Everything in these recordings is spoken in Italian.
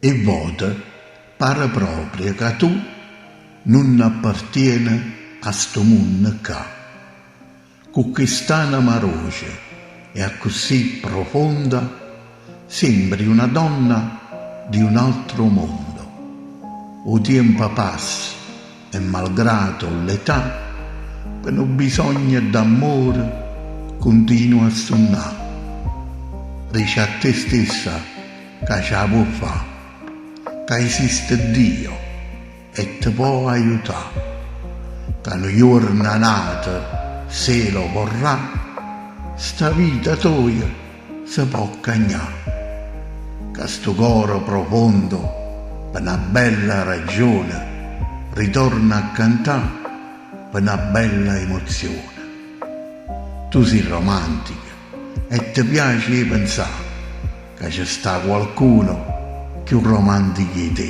e vota pare proprio che tu non appartieni a sto mondo qua. Con quest'anima roce e così profonda sembri una donna di un altro mondo. O tempo passa e malgrado l'età, per un bisogno d'amore continua a suonare. Dici a te stessa che ce la può fare, che esiste Dio e ti può aiutare, che un giorno nato, se lo vorrà, sta vita tua si può cagnare, che sto coro profondo, per una bella ragione, ritorna a cantare per una bella emozione. Tu sei romantica e ti piace pensare che c'è sta qualcuno più romantico di te.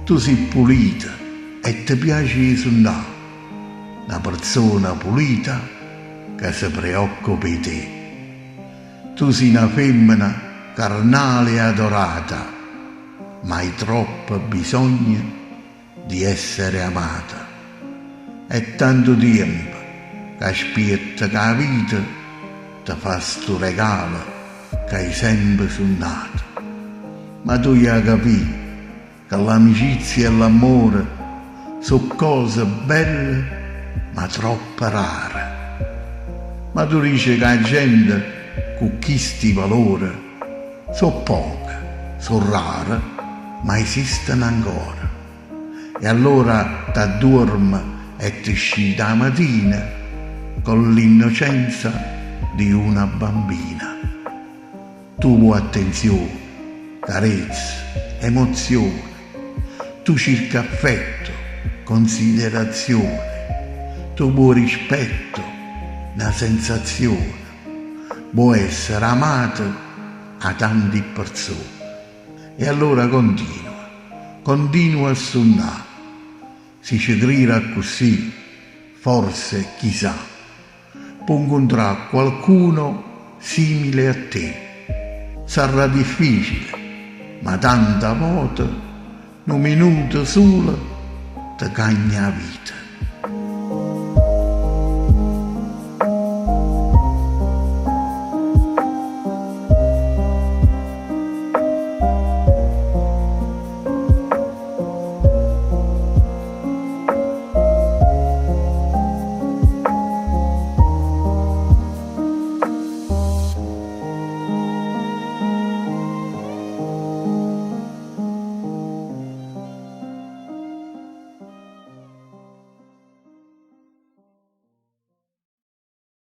Tu sei pulita e ti piace suonare, una persona pulita che si preoccupa di te. Tu sei una femmina carnale e adorata, ma hai troppo bisogno di essere amata. È tanto tempo che aspetta che la vita ti fa sto regalo che hai sempre sognato. Ma tu hai capito che l'amicizia e l'amore sono cose belle ma troppo rare. Ma tu dici che la gente con chi sti valori sono poche, sono rare, ma esistono ancora. E allora t'addormi e ti scita la mattina con l'innocenza di una bambina. Tu vuoi attenzione, carezze, emozione, tu cerchi affetto, considerazione, tu vuoi rispetto, una sensazione, vuoi essere amato a tante persone. E allora continua a suonare. Si ci creda così, forse, chissà, può incontrare qualcuno simile a te. Sarà difficile, ma tanta volte, un minuto solo, ti cagna la vita.